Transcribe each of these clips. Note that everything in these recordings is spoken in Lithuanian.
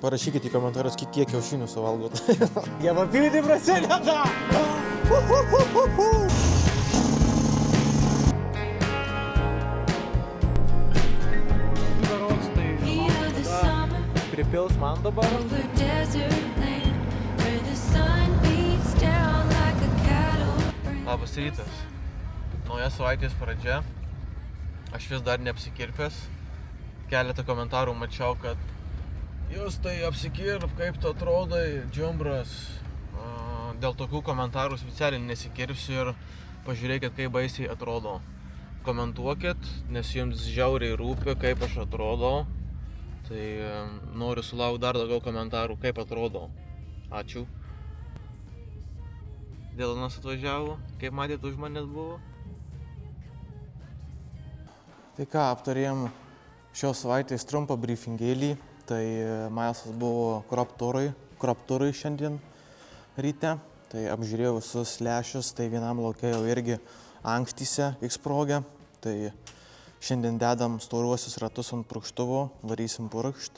Parašykite į komentarus, kiek kiaušinių suvalgot. Jie papildė prasideda! Berods tai pripils man dabar. Labas rytas. Nauja savaitės pradžia. Aš vis dar neapsikirpęs. Keletą komentarų mačiau, kad jūs tai apsikirp, kaip tu atrodai, džiumbras. Dėl tokių komentarų specialiai nesikirpsiu ir pažiūrėkit, kaip baisiai atrodo. Komentuokit, nes jums žiauriai rūpi, kaip aš atrodau. Tai noriu sulaukti dar daugiau komentarų, kaip atrodo. Ačiū. Dėlanas atvažiavo, kaip matėt, už manęs buvo. Tai ką, aptarėjom šios savaitės trumpą briefingėlį. Tai Mailsas buvo crop turui šiandien ryte. Tai apžiūrėjau visus lęšius, tai vienam lauke jau irgi ankstyse išsprogė. Tai šiandien dedam storuosius ratus ant purkštuvo, varysim purkšt,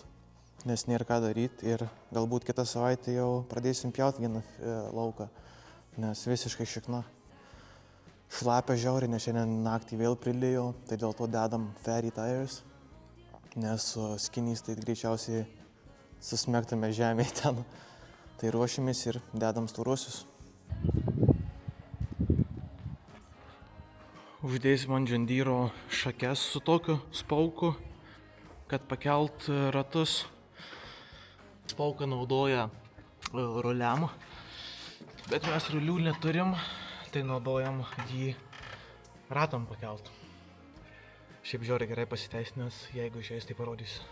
nes nėra ką daryti ir galbūt kitą savaitę jau pradėsim pjauti vieną lauką, nes visiškai šikna. Šlapia žiauriai, nes šiandien naktį vėl prilėjo, tai dėl to dedam fairy tires, nes skinys tai greičiausiai susmegtume žemėje ten. Tai ruošimės ir dedam storuosius. Uždėsim ant džandyro šakes su tokiu spauku, kad pakelt ratus. Spauką naudoja ruliam, bet mes rulių neturim, tai naudojam jį ratam pakelt. Šiaip žiauriai gerai pasiteisinęs, jeigu išeis tai parodysiu.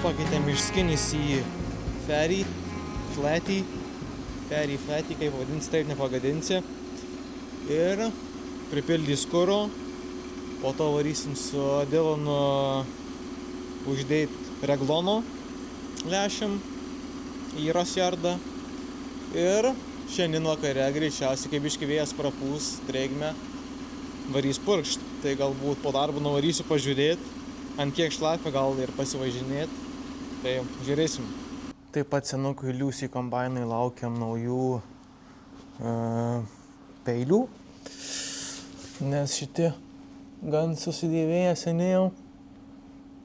Pakeitėm iš skinis į fairy, flatty, kaip vadinsi, taip nepagadinsi. Ir pripildys kuro, po to varysim su Dylanu uždėti reglono lęšiam į Rosjardą. Ir šiandien vakare greičiausiai, kaip biškį vėjas prapūs drėgmę, varys purkšt. Tai galbūt po darbo nuvarysiu pažiūrėti, ant kiek šlapia, gal ir pasivažinėti. Tai žiūrėsim. Taip pat senukui Liusi kombainai laukiam naujų peilių, nes šitie gan susidėvėję seniai jau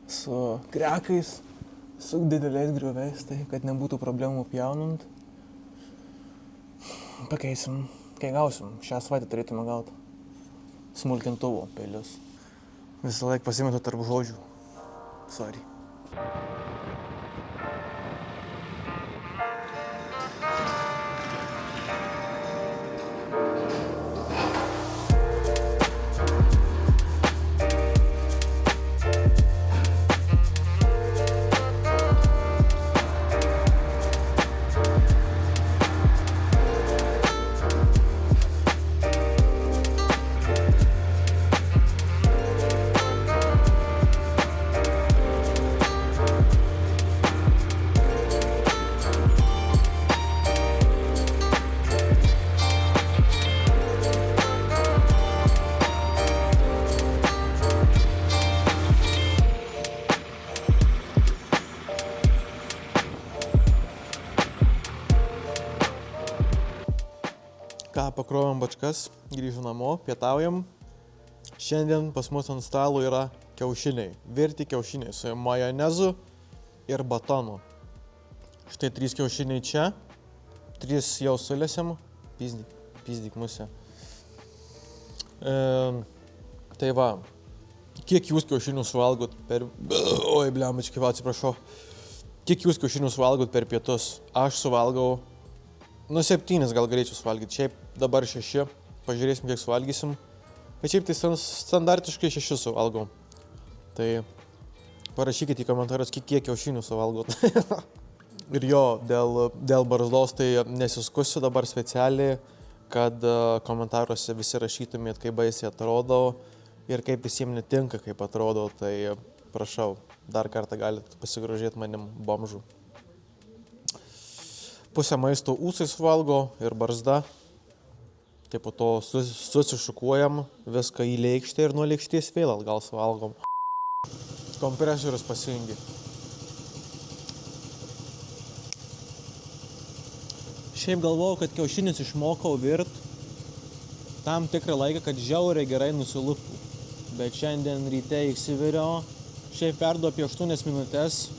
su krekais, su dideliais grioviais, tai kad nebūtų problemų pjaunant. Pakeisim, kai gausim. Šią savaitę turėtume gauti smulkintuvo peilius. Visą laiką pasimetu tarp žodžių. Sorry. Ką, pakrovėm bačkas, grįžom namo, pietaujam. Šiandien pas mus ant stalo yra kiaušiniai. Virti kiaušiniai su majonezu ir batonu. Štai 3 kiaušiniai čia. 3 jau sulėsim. Pizdik musė. Tai va. Kiek jūs kiaušinių suvalgot per... Oi, blemačkai, atsiprašau. Kiek jūs kiaušinių suvalgot per pietus? Aš suvalgau... 7 gal galėčiau suvalgyti. Šiaip dabar 6. Pažiūrėsim, kiek suvalgysim. Bet šiaip tai standartiškai 6 suvalgau. Tai parašykite į komentarus, kiek kiaušinių suvalgot. Ir jo, dėl barzdos tai nesiskusiu dabar specialiai, kad komentaruose visi rašytumėt, kaip baisiai atrodo ir kaip visiems netinka, kaip atrodo. Tai prašau, dar kartą galite pasigrožėti manim bomžu. Pusę maisto ūsai suvalgo ir barzda. Tai po to susišukuojam viską į lėkštę ir nuo lėkštės vėl atgal suvalgom. Kompresorius pasijungi. Šiaip galvojau, kad kiaušinis išmokau virt tam tikrą laiką, kad žiauriai gerai nusiluptų. Bet šiandien ryte įsiviriau, šiaip perdu apie 8 minutės.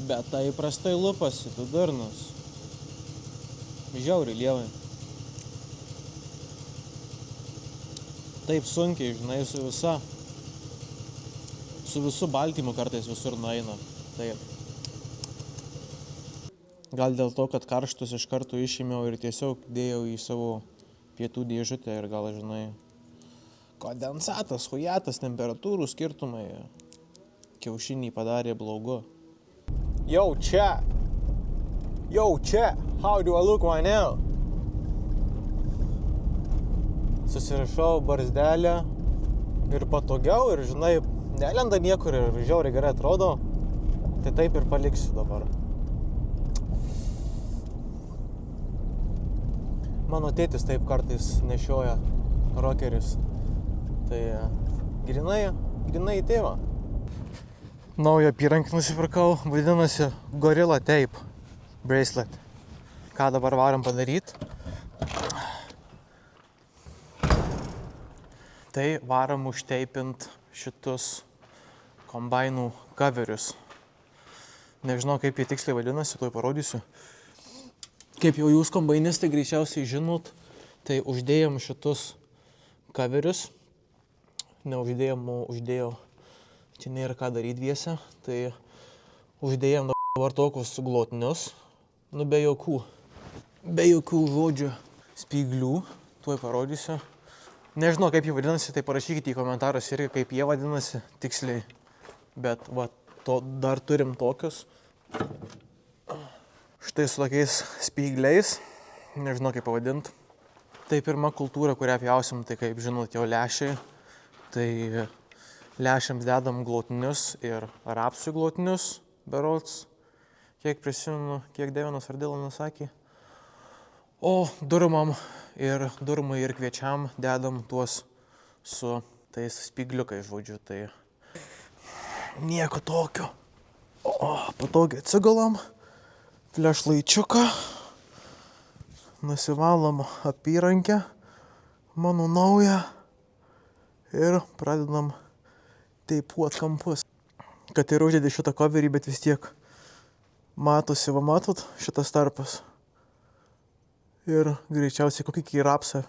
Bet tai prastai lupasi, tu durnas. Žiauriai lievai. Taip sunkiai, žinai, su visu baltymu kartais visur nueina. Taip. Gal dėl to, kad karštus iš karto išėmiau ir tiesiog dėjau į savo pietų dėžutę ir gal, žinai, kondensatas, hujatas, temperatūrų skirtumai kiaušinį padarė blogu. Yo, chat. How do I look right now? Susirašau barzdelę ir patogiau ir, žinai, nelenda niekur ir žiauriai gerai atrodo. Tai taip ir paliksiu dabar. Mano tėtis taip kartais nešioja rokeris. Tai grinai į tėvą. Naują apyrankį nusipirkau, vadinasi Gorilla Tape Bracelet. Ką dabar varom padaryti? Tai varom užteipint šitus kombainų kaverius. Nežinau, kaip jie tiksliai vadinasi, tuoj parodysiu. Kaip jau jūs kombainistai greičiausiai žinot, tai uždėjom šitus kaverius. Neuždėjom, o uždėjau. Čia nėra ką daryti dviese. Tai uždėjom dabar tokius glotinius. Be jokių žodžių spyglių. Tuoj parodysiu. Nežinau, kaip jie vadinasi, tai parašykite į komentarus irgi, kaip jie vadinasi tiksliai. Bet va, dar turim tokius. Štai su tokiais spygliais. Nežinau, kaip pavadinti. Tai pirma kultūra, kurią pjausim, tai kaip žinot, jau lęšiai. Tai lęšiams dedam glotinius ir rapsų glotinius, berods. Kiek prisimenu, kiek Devinas ar Dylanas sakė. O durmui ir kviečiam dedam tuos su tais spygliukais, žodžiu. Tai nieko tokio. O patogiai atsigulam, flešlaičiuką, nusivalom apyrankę, mano naują ir pradedam teipuot kampus. Kad ir uždėdė šitą coverį, bet vis tiek matosi, va matot, šitas tarpas. Ir greičiausiai kokį rapsą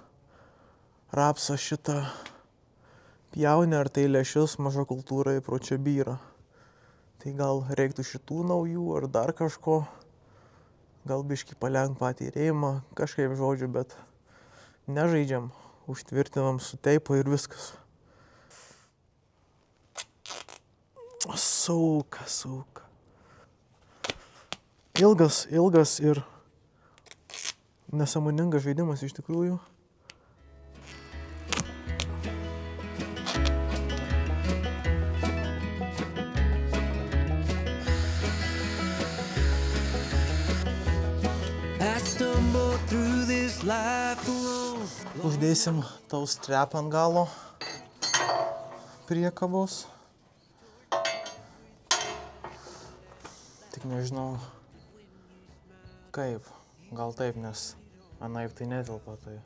šitą pjaunę, ar tai lęšius maža kultūra pro čia byra. Tai gal reiktų šitų naujų ar dar kažko. Gal biškį palenk patį rėmą, kažkaip žodžiu, bet nežaidžiam. Užtvirtinam su teipu ir viskas. Sauka. Ilgas ir nesąmoningas žaidimas iš tikrųjų. Uždėsim tau strepą ant galo priekabos. Tik nežinau kaip, gal taip, nes anaip tai netelpa, tai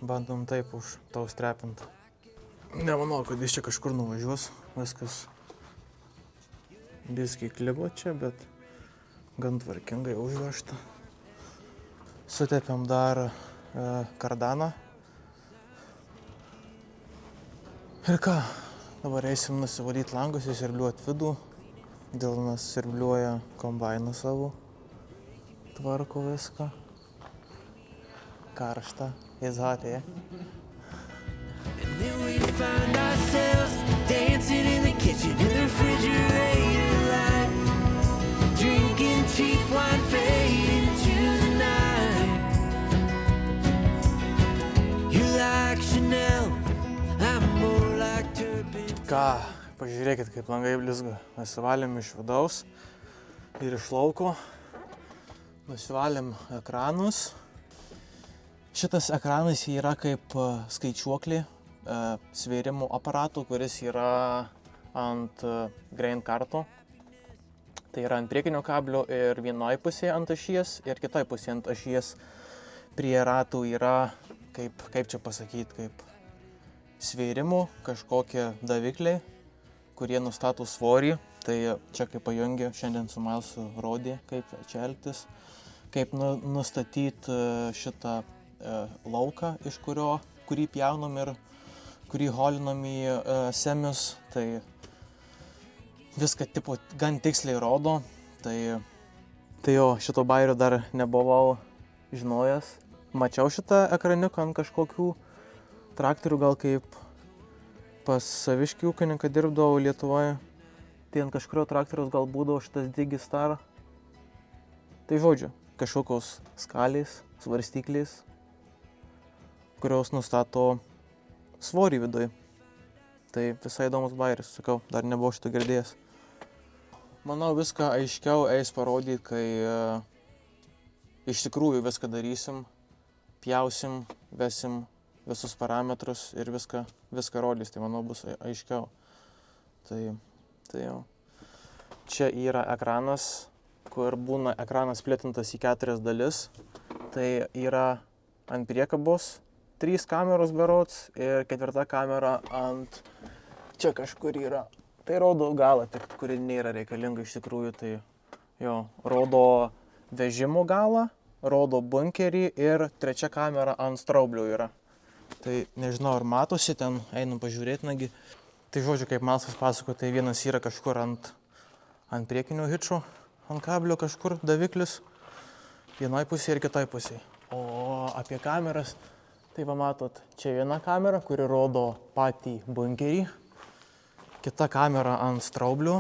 bandom taip užtaustrepint. Nemanau, kad jis čia kažkur nuvažiuos, viskas biskį klibo čia, bet gan tvarkingai užvežta. Sutepėm dar kardaną. Ir ką, dabar eisim nusivalyti langus, įsirbliuoti vidų. Dylanas sirbliuoja kombainą savo, tvarko viską. Karšta, it's hot, yeah. And then we find ourselves dancing in the kitchen in the refrigerator light, drinking cheap wine, fading into the night. You like Chanel, I'm more like Turpin. Ką, pažiūrėkit, kaip langai blizga. Nusivalėm iš vidaus ir iš lauko. Nusivalėm ekranus. Šitas ekranas yra kaip skaičiuoklė svėrimų aparatų, kuris yra ant grain karto. Tai yra ant priekinio kablio ir vienoje pusėje ant ašies ir kitoje pusėje ant ašies. Prie ratų yra, kaip čia pasakyti, kaip svėrimų kažkokie davikliai, kurie nustato svorį. Tai čia kaip pajungi, šiandien su Milesu rodė, kaip čia elgtis, kaip nustatyti šitą lauką, iš kurį pjaunam ir kurį holinam į semius, tai viską tipo gan tiksliai rodo, tai jo, šito bairio dar nebuvau žinojęs. Mačiau šitą ekraniuką ant kažkokių traktorių, gal kaip pas saviškį ūkininką dirbdavau Lietuvoje, tai ant kažkurio traktoriaus gal būdavo šitas Digistar. Tai žodžiu, kažkokios skalės, svarstyklės, kurios nustato svorį viduje. Tai visai įdomus bairis, sakau, dar nebuvau šito girdėjęs. Manau, viską aiškiau eis parodyti, kai iš tikrųjų viską darysim, pjausim, vesim visus parametrus ir viską rodys, tai manau bus aiškiau. Tai jau. Čia yra ekranas, kur būna ekranas plėtintas į 4 dalis. Tai yra ant priekabos 3 kameros berods ir 4 kamera ant čia kažkur yra. Tai rodo galą, tik kuri nėra reikalinga iš tikrųjų. Tai jo, rodo vežimo galą, rodo bunkerį ir 3 kamera ant straublių yra. Tai nežinau, ar matosi, ten einu pažiūrėti, nagi. Tai žodžiu, kaip Milesas pasako, tai vienas yra kažkur ant priekinio hičo, ant kablio kažkur daviklis, vienoje pusėje ir kitoje pusėje. O apie kameras, tai pamatot, čia viena kamera, kuri rodo patį bunkerį, kita kamera ant straublių,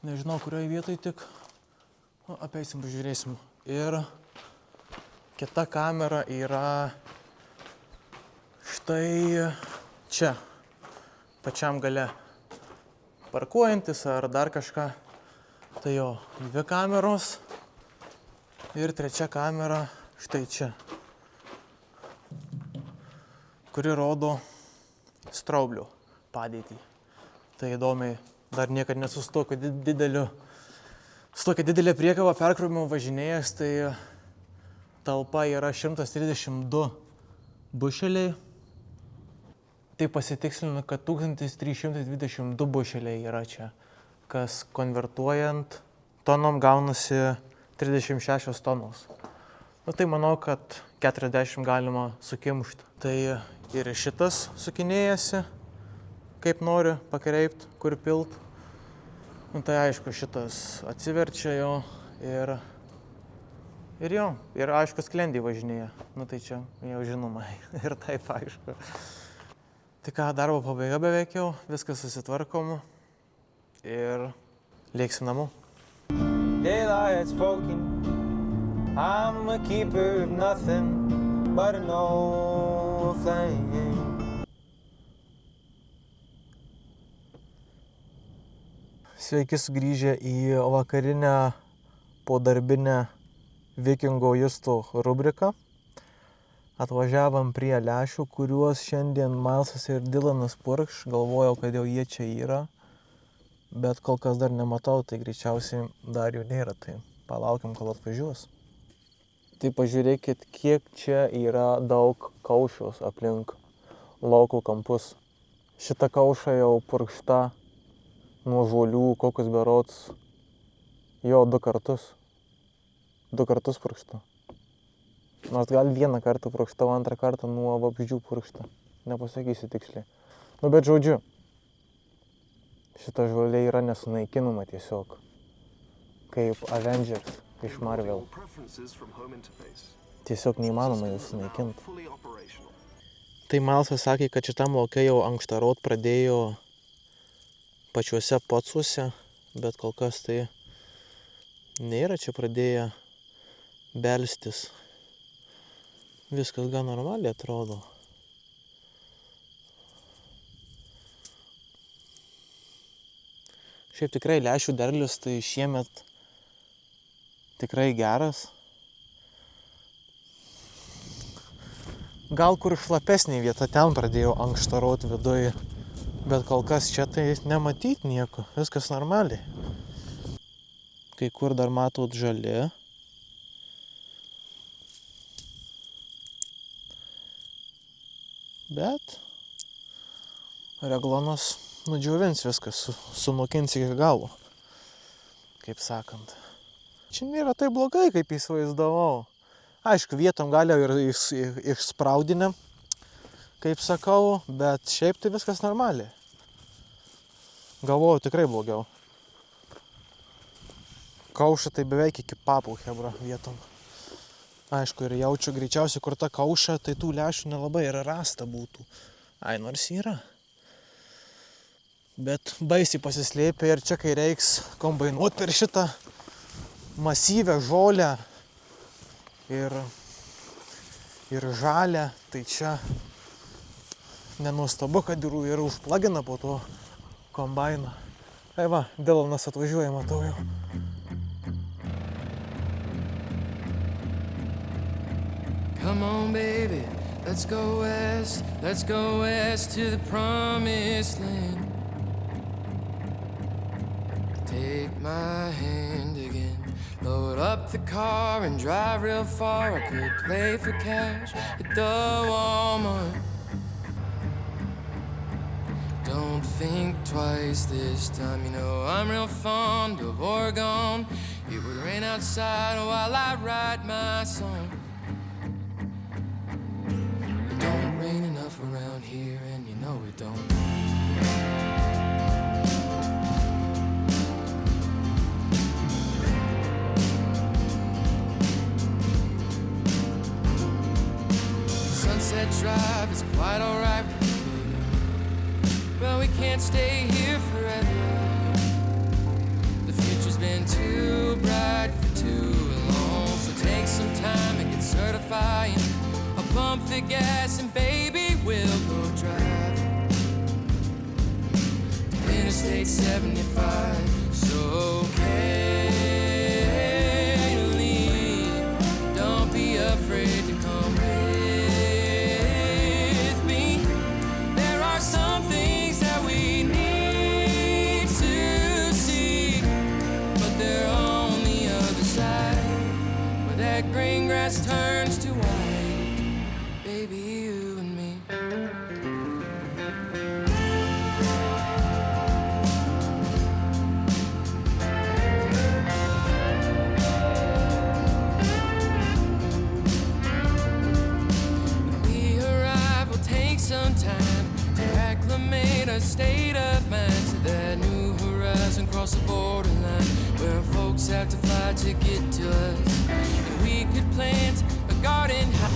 nežinau, kurioje vietoje tik, apeisim, pažiūrėsim. Ir kita kamera yra štai čia, pačiam gale, parkuojantis ar dar kažką. Tai jo, 2 kameros ir 3 kamera štai čia, kuri rodo straublių padėtį. Tai įdomiai, dar niekad nesu su tokia didelė priekaba perkrovimo važinėjęs, tai talpa yra 132 bušeliai. Tai pasitikslinu, kad 1322 bušeliai yra čia, kas konvertuojant tonom gaunasi 36 tonos. Nu tai manau, kad 40 galima sukimšti. Tai ir šitas sukinėjasi, kaip nori pakreipt, kur pilt. Nu tai aišku, šitas atsiverčia jo ir aišku sklendį važinėja. Nu tai čia jau žinoma ir taip aišku. Tai ką, darbo pabaiga beveik jau, viskas susitvarkom ir lėksim namo. Daylight's spoken, I'm a keeper of nothing but an old flame. Sveiki sugrįžę į vakarinę podarbinę Vikingo Justo rubriką. Atvažiavam prie lęšių, kuriuos šiandien Milesas ir Dylanas purkš. Galvojau, kad jau jie čia yra, bet kol kas dar nematau, tai greičiausiai dar jų nėra. Tai palaukim, kol atvažiuos. Tai pažiūrėkit, kiek čia yra daug kaušiaus aplink lauko kampus. Šita kauša jau purkšta nuo žolių, kokius berods, jo 2 kartus. 2 kartus purkšta. Nors gal 1 kartą purkšta, o 2 kartą nuo vabzdžių purkšta. Nepasakysiu tiksliai. Nu bet žodžiu, šita žolė yra nesunaikinama tiesiog. Kaip Avengers iš Marvel. Tiesiog neįmanoma jų sunaikinti. Tai Milesas sakė, kad šitam lauke jau ankštarot pradėjo pačiuose pocuose, bet kol kas tai nėra čia pradėję belstis. Viskas gan normaliai atrodo. Šiaip tikrai lęšių derlius tai šiemet tikrai geras. Gal kur šlapesnė vieta, ten pradėjau ankštarot viduj, bet kol kas čia tai nematyti nieko, viskas normaliai. Kai kur dar matot žali. Bet reglonas nudžiovins viskas, sunokins iki galo, kaip sakant. Čia nėra taip blogai, kaip įsivaizdavau. Aišku, vietom gal jau ir išspraudinę, kaip sakau, bet šiaip tai viskas normaliai. Galvoju tikrai blogiau. Kauša tai beveik iki papų hebra vietom. Aišku, ir jaučiu greičiausiai, kur ta kauša, tai tų lęšių nelabai ir rasta būtų. Ai, nors yra. Bet baisiai pasislėpė ir čia, kai reiks kombainuot per šitą masyvę žolę ir žalę, tai čia nenuostabu, kad ir užplagina po to kombainą. Tai va, Dylanas atvažiuoja, matau jau. Come on, baby, let's go west to the promised land. Take my hand again, load up the car and drive real far. I could play for cash at the Walmart. Don't think twice this time, you know I'm real fond of Oregon. It would rain outside while I write my song. It don't rain enough around here, and you know it don't. Sunset Drive is quite alright, but we can't stay here forever. The future's been too bright for too long, so take some time and get certified. I'll pump the gas and baby we'll go drive to Interstate 75. So Kaylee, don't be afraid to come with me. There are some things that we need to see, but they're on the other side, where that green grass turns to white. Baby, you and me. When we arrive, we'll take some time to acclimate our state of mind to that new horizon, cross the borderline where folks have to fly to get to us. And we could plant a garden house.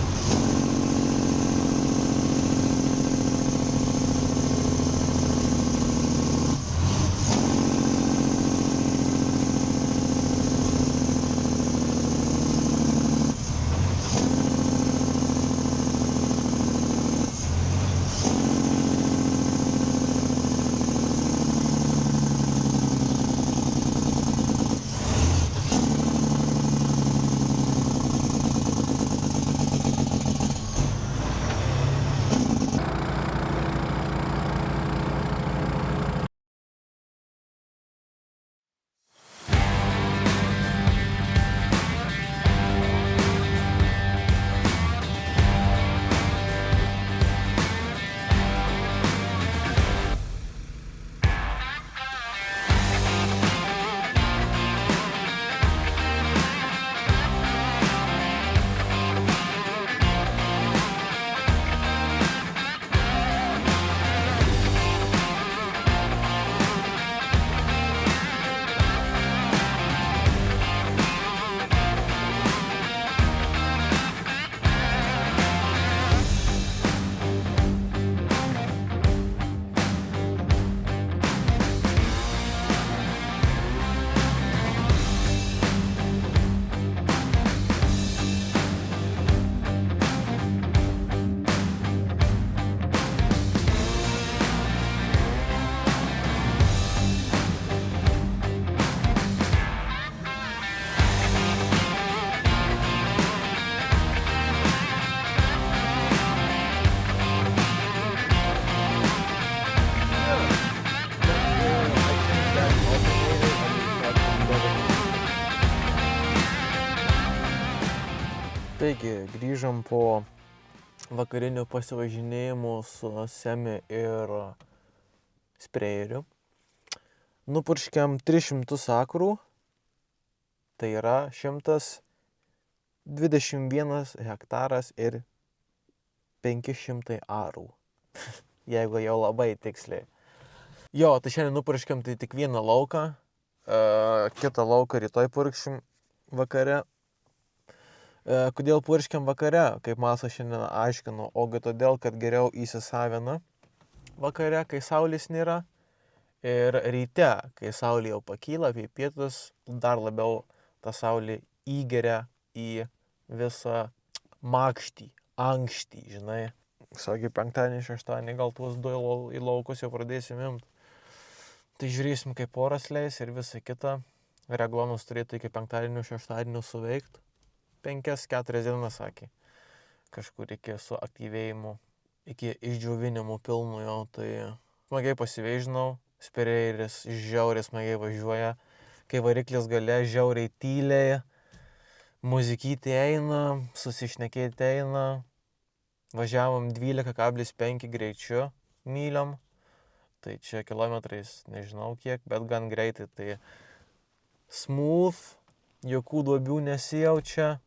Taigi, grįžom po vakarinių pasivažinėjimų su Semi ir sprejeriu. Nupurškiam 300 akrų, tai yra 121 hektaras ir 500 arų, jeigu jau labai tiksliai. Jo, tai šiandien nupurškiam tai tik vieną lauką, kitą lauką rytoj purkšim vakare. Kodėl purškiam vakare, kaip Masas šiandien aiškino, ogi todėl, kad geriau įsisavina vakare, kai saulės nėra, ir ryte, kai saulė jau pakyla, apie pietus, dar labiau ta saulė įgeria į visą makštį, ankštį, žinai. Sakė, penktadienį, šeštadienį gal tuos du į laukus jau pradėsim imt. Tai žiūrėsim, kaip oras leis ir visa kita. Reglonus turėtų iki penktadienio, šeštadienio suveikti. 5-4 dienas, sakė. Kažkur iki suaktyvėjimų, iki išdžiovinimų pilnų jau. Tai smagiai pasiveižinau. Sprejeris žiauriai smagiai važiuoja. Kai variklis gale žiauriai tyliai. Muzikytė eina, susišnekėti eina. Važiavom 12,5 greičiu myliam. Tai čia kilometrais nežinau kiek, bet gan greitai. Tai smooth, jokių duobių nesijaučia.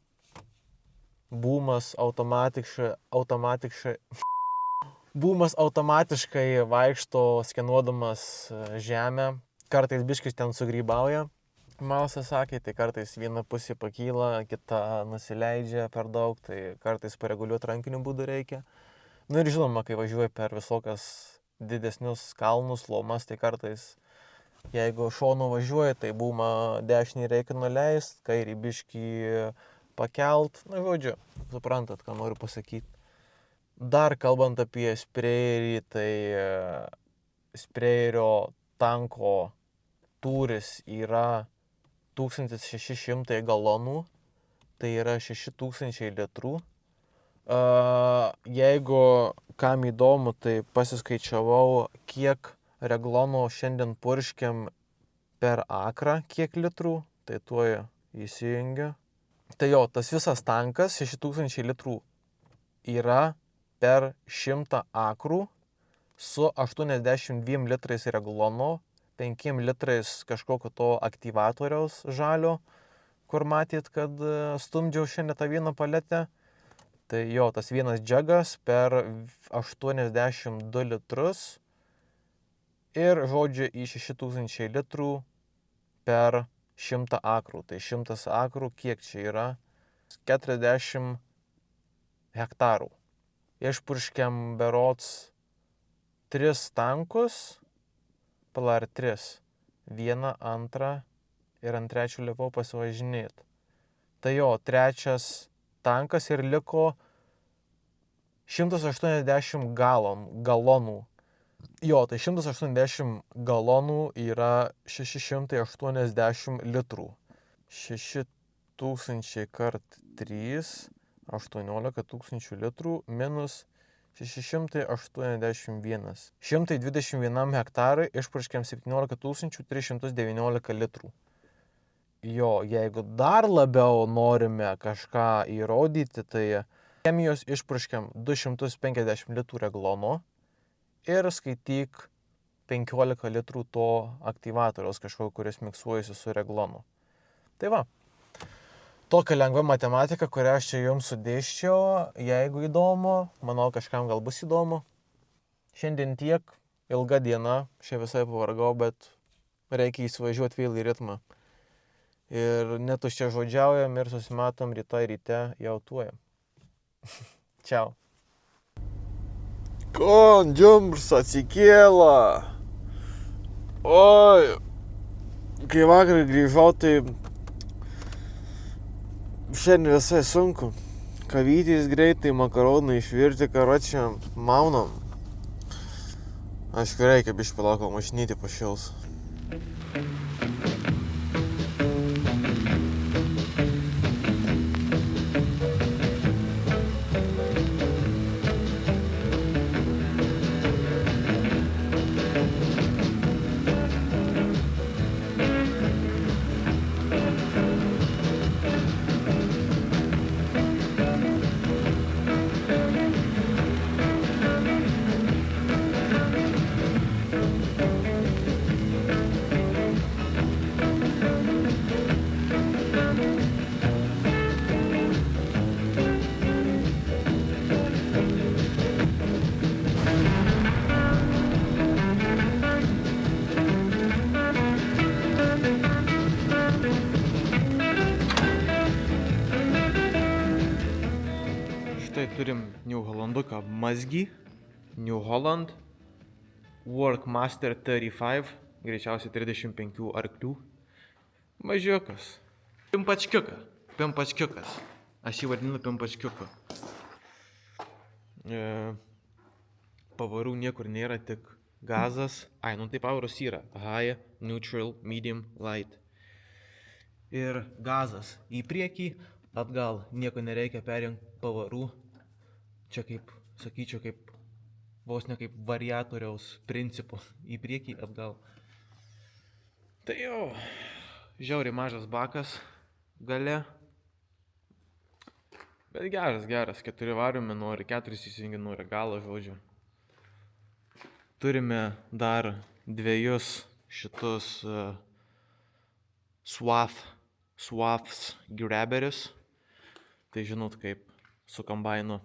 Būmas automatiškai vaikšto skenuodamas žemę. Kartais biškis ten sugrybauja. Malsas sakė, tai kartais viena pusė pakyla, kita nusileidžia per daug, tai kartais pareguliuoti rankiniu būdu reikia. Nu ir žinoma, kai važiuoji per visokias didesnius kalnus, lomas, tai kartais, jeigu šonu važiuoji, tai būma dešinį reikia nuleist, kairį biškį pakelt. Na, žodžiu, suprantat, ką noriu pasakyti. Dar kalbant apie sprejerį, tai sprejerio tanko tūris yra 1600 galonų, tai yra 6000 litrų. Jeigu kam įdomu, tai pasiskaičiavau, kiek reglonų šiandien purškiam per akrą, kiek litrų, tai tuoj įsijungiu. Tai jo, tas visas tankas 6000 litrų yra per 100 akrų su 82 litrais reglono, 5 litrais kažkokio to aktyvatoriaus žalio, kur matyt, kad stumdžiau šiandien tą vieną paletę. Tai jo, tas vienas džegas per 82 litrus ir, žodžiu, į 6000 litrų per 100 akrų. Tai 100 akrų, kiek čia yra? 40 hektarų. Išpurškiam berods 3 tankus, palar 3. 1, 2 ir ant 3 lipau pasivažinėti. Tai jo, 3 tankas ir liko 180 galonų. Jo, tai 180 galonų yra 680 litrų. 6000 kart 3, 18 000 litrų minus 681. 121 hektarai išpurškiam 17 319 litrų. Jo, jeigu dar labiau norime kažką įrodyti, tai chemijos išpurškiam 250 litrų reglono ir skaityk 15 litrų to aktyvatoriaus kažkokio, kuris miksuojasi su reglonu. Tai va, tokia lengva matematika, kurią aš čia jums sudėščiau, jeigu įdomu, manau kažkam gal bus įdomu. Šiandien tiek, ilga diena, šiandien visai pavargau, bet reikia įsivažiuoti vėl į ritmą. Ir netuščia žodžiaujam ir susimatom rytoj ryte jau tuoj. Čiau. Kon, džumbrs atsikėla. Oi, kai vakar grįžau, tai šiandien visai sunku. Kavytės greitai, makaronai išvirti, karočią maunam. Aišku, reikia biškį palauk, kol mašinytė pašils. turim New Hollanduką Mazgį, New Holland, Workmaster 35, greičiausiai 35 arklių. Mažiukas. Pimpačkiukas. Aš jį vadinu pimpačkiuku. Pavarų niekur nėra, tik gazas. Tai pavarus yra. High, neutral, medium, light. Ir gazas į priekį, atgal. Nieko nereikia perjungti pavarų. Čia kaip, sakyčiau, kaip vos ne kaip variatoriaus principų. Į priekį, atgal. Tai jau, žiauriai mažas bakas gale. Bet geras. 4 variumi nori, 4 įsijungi nori galą, žodžiu. Turime dar 2 šitus swaths graberius. Tai žinot kaip su kombainu.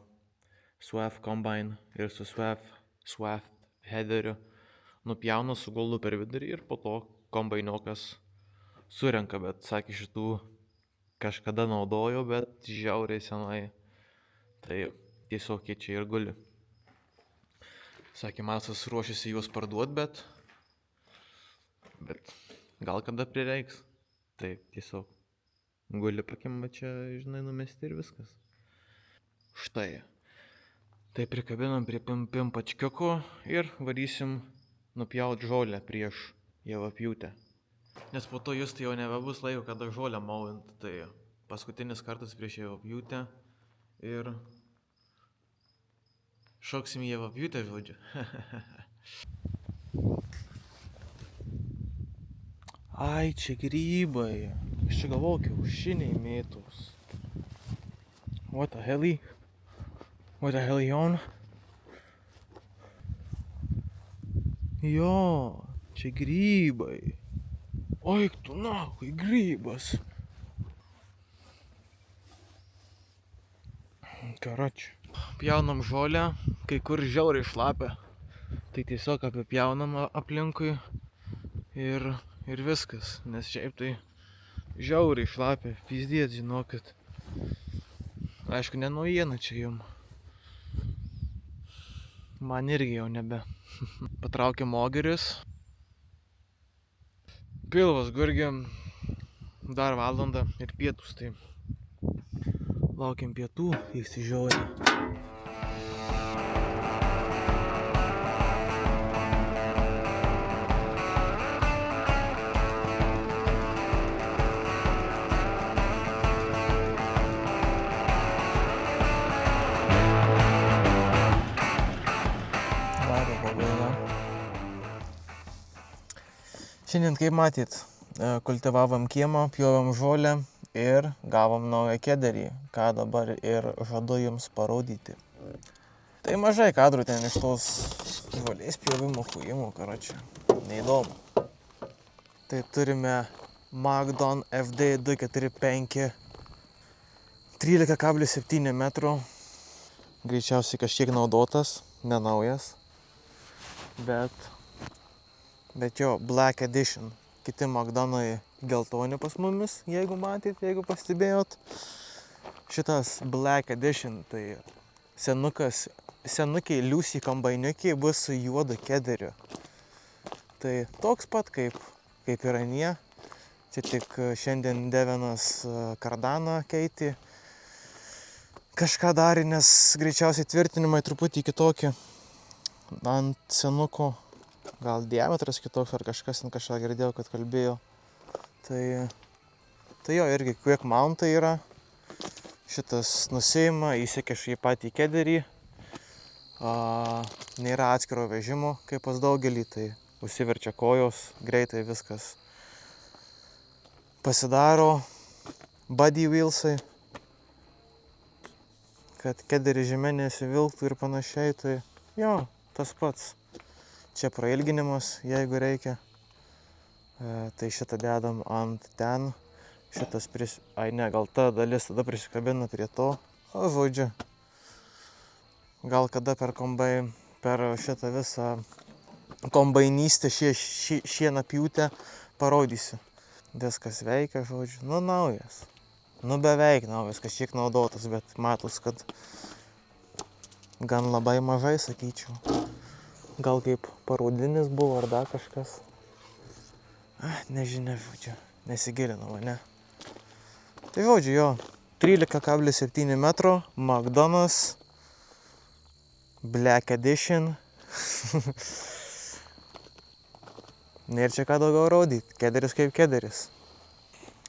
Swath combine ir su swath headeriu. Nupjauna, suguldu per vidurį ir po to kombainiokas surenka, bet sakė šitų kažkada naudojo, bet žiauriai senai. Tai tiesiog jie čia ir guli. Sakė, Masas ruošiasi juos parduoti, bet gal kada prireiks. Tai tiesiog guli pakimba čia, žinai, numesti ir viskas. Štai. Tai prikabinam prie pimpačkiuko ir varysim nupjaut žolę prieš javapjūtę. Nes po to jūs tai jau nebebus laiko, kada žolę maujant. Tai paskutinis kartas prieš javapjūtę ir šoksim į javapjūtę, žodžiu. Ai, čia grybai. Aš čia galvoju, kiaušiniai mėtos. What the hell you on? Jo, čia grybai. Oik tu nahui, grybas. Karoči. Pjaunam žolę, kai kur žiauriai šlapia. Tai tiesiog apipjaunam aplinkui ir viskas. Nes šiaip tai žiauriai šlapia. Pizdiet, žinokit. Aišku, ne naujiena čia jum. Man irgi jau nebe. Patraukiam ogeris. Pilvas gurgiam. Dar valandą ir pietus, tai laukiam pietų, išsižiūrė. Šiandien, kaip matyt, kultivavom kiemą, pjovėm žolę ir gavom naują kederį, ką dabar ir žadu jums parodyti. Tai mažai kadrų ten iš tos žolės pjovimo kujimų, karočią, neįdomu. Tai turime Magdon FD 245 13,7 metrų. Greičiausiai kažkiek naudotas, nenaujas, bet jo, Black Edition. Kiti Magdonai geltoni pas mumis, jeigu matėt, jeigu pastebėjot. Šitas Black Edition, tai senukiai Liusi kombainiukiai bus su juodu kederiu. Tai toks pat kaip ir anie. Čia tik šiandien Devenas kardaną keitė. Kažką darė, nes greičiausiai tvirtinimai truputį kitokie. Ant senuko. Gal diametras kitoks ar kažkas, kažką girdėjau, kad kalbėjo. Tai jo, irgi quick mountai yra. Šitas nusiima, įsikeša į patį kederį. Nėra atskiro vežimo, kaip pas daugelį, tai užsiverčia kojos, greitai viskas pasidaro. Body wheelsai, kad kederį žemė nesivilktų ir panašiai, tai jo, tas pats. Čia prailginimas, jeigu reikia. Tai šitą dedam ant ten. Šitas gal ta dalis tada prisikabina prie to. O žodžiu. Gal kada per šitą visą kombainystę šienapjūtę parodysiu. Viskas veikia, žodžiu. Naujas. Beveik naujas, kažkiek naudotas, bet matos, kad gan labai mažai, sakyčiau. Gal kaip parudinis buvo ar dar kažkas. Nežinia, žodžiu, nesigilinau, ne? Tai žodžiu, jo, 13,7 metro, McDonald's, Black Edition. Nėra čia ką daugiau rodyti, kederis kaip kederis.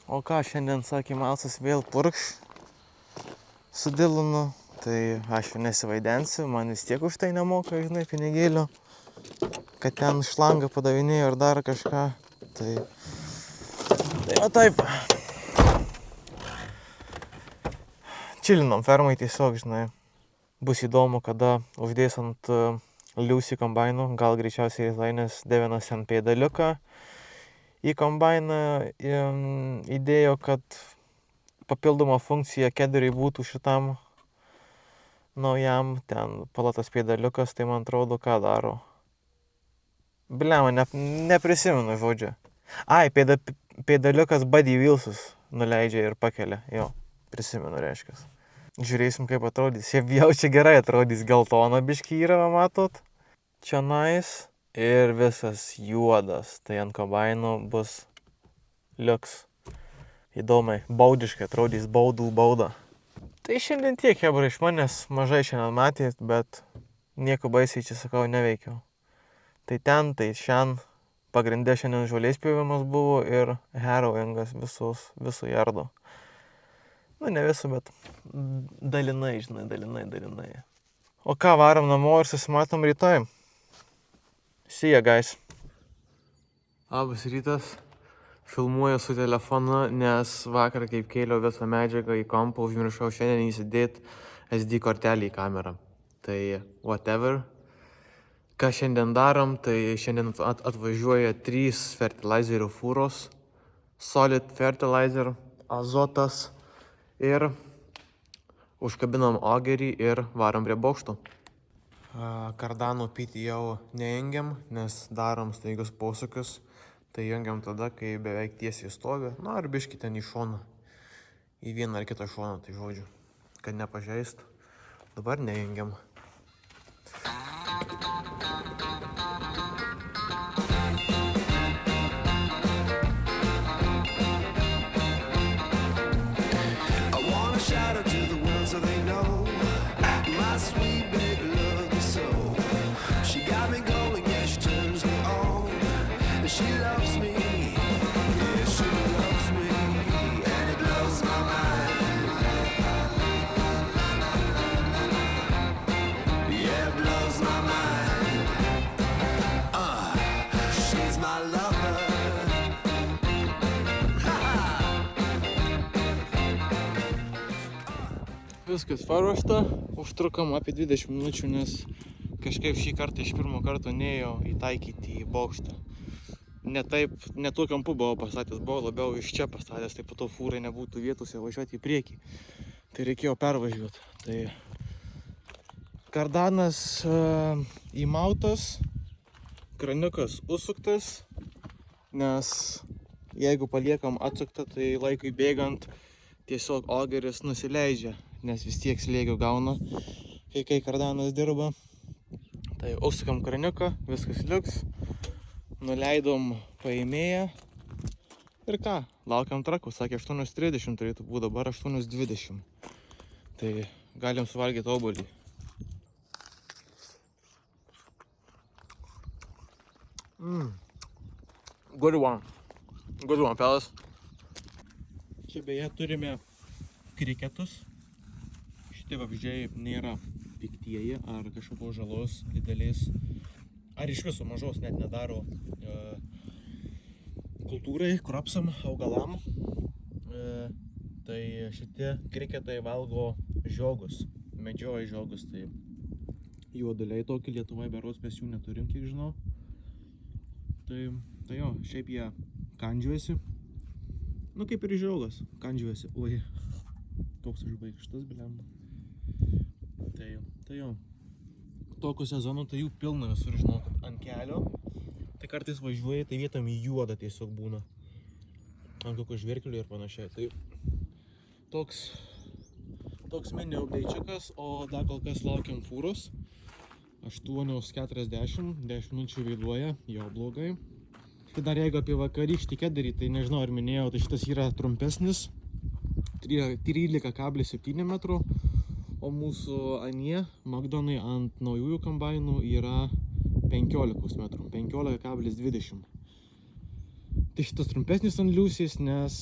O ką, šiandien sakė Malsas vėl purkš su Dylanu, tai aš jau nesivaidensiu, man vis tiek už tai nemoka, žinai, pinigėlių, kad ten šlangą padavinėjo ar dar kažką. Tai va taip. Čilinom fermai tiesiog, žinai. Bus įdomu, kada uždės ant Liusi kombainų, gal greičiausiai Lainės Devinas ant pėdaliuką. Į kombainą įdėjo, kad papildoma funkcija kederiai būtų šitam naujam, ten palatas pėdaliukas, tai man atrodo, ką daro. Blema, neprisimenu žodžio. Pėdaliukas Buddy Wheelsus nuleidžia ir pakelia, jo, prisimenu reiškias. Žiūrėsim, kaip atrodys. Šiaip jau čia gerai atrodys, geltona biškį yra, matot. Čia nice. Ir visas juodas. Tai ant kombaino bus liuks. Įdomiai, baudiškai atrodys, bauda. Tai šiandien tiek, hebra, iš manęs mažai šiandien matėt, bet nieko baisiai čia, sakau, neveikiau. Tai ten, tai šiandien. Pagrindė šiandien žolės pjovimas buvo ir harrowingas visų jardo. Nu, ne visų, bet dalinai, žinai, dalinai. O ką, varom namo ir susimatom rytoj. See ya, guys. Labas rytas. Filmuoju su telefonu, nes vakar kaip kėliau visą medžiagą į kompą, užmiršau šiandien įsidėti SD kortelį į kamerą. Tai whatever. Ką šiandien darom, tai šiandien atvažiuoja 3 fertilizerių fūros. Solid fertilizer, azotas. Ir užkabinam ogerį ir varom prie bokšto. Kardanų pyti jau neįjungiam, nes darom staigius posūkius. Tai jungiam tada, kai beveik tiesiai stovi. Na, ar biškį ten į šoną. Į vieną ar kitą šoną, tai žodžiu. Kad nepažeist. Dabar neįjungiam. Viskas paruošta, užtrukom apie 20 minučių, nes kažkaip šį kartą iš pirmo karto neėjau įtaikyti į bokštą. Ne tuo kampu buvau pastatęs, buvau labiau iš čia pastatęs, tai po to fūrai nebūtų vietose važiuoti į priekį. Tai reikėjo pervažiuoti. Tai kardanas įmautas, kraniukas užsuktas, nes jeigu paliekam atsuktą, tai laikui bėgant tiesiog ogeris nusileidžia. Nes vis tiek slėgio gauna, kai kardanas dirba. Tai užsukam kraniuką, viskas liuks. Nuleidom paėmėją. Ir ką, laukiam trakų, sakė 8:30 turėtų būti, dabar 8:20. Tai galim suvalgyti obuolį. Good one, fellas. Čia beje turime kriketus. Šitie vabzdžiai nėra piktieji ar kažkokios žalos didelės, ar iš viso mažos net nedaro kultūrai, kropsam, augalam. Tai šitie kriketai valgo žiogus, medžioja žiogus. Tai juoduliai tokį Lietuvoje berods mes jų neturim, kiek žinau. Tai jo, šiaip jie kandžiuojasi. Nu kaip ir žiogas, kandžiuojasi. Oi, toks užbaigštas, blemba. Tai jo, tokių sezonų tai jų pilna visur, žinau, kad ant kelio. Tai kartais važiuoja, tai vietom į juodą tiesiog būna. Ant kokio žvėrkelių ir panašiai. Tai toks toks mini updeičiukas, o dar kol kas laukiam fūros. 8:40, 10 minučių vėluoja, jau blogai. Tai dar jeigu apie vakarykštį kederį, tai nežinau ar minėjau, tai šitas yra trumpesnis, 13,7 metrų, o mūsų anie Magdonai ant naujųjų kombainų yra 15 metrų, 15,20. Tai šitas trumpesnis ant liūsės, nes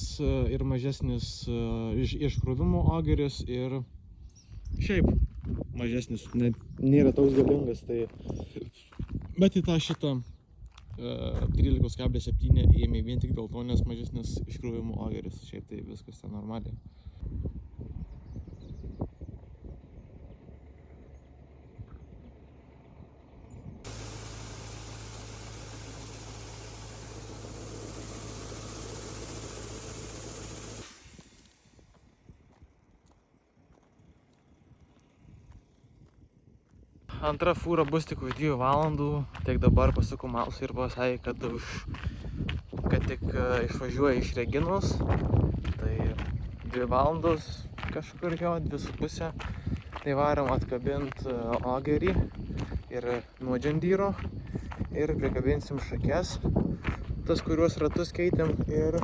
ir mažesnis iškrovimo ageris ir šiaip mažesnis, nėra toks galingas, tai bet į tą šitą 13,7 ėmė vien tik dėl to, nes mažesnis iškrovimo ageris, šiaip tai viskas ten normaliai. Antra fūra bus tik už 2 valandų, tiek dabar pasukau Malsui ir pasakė, kad tik išvažiuoja iš Reginos, tai 2 valandos kažkur jo, 2,5, tai varom atkabint agerį ir nuo džendyro ir prikabinsim šakes, tas kuriuos ratus keitėm ir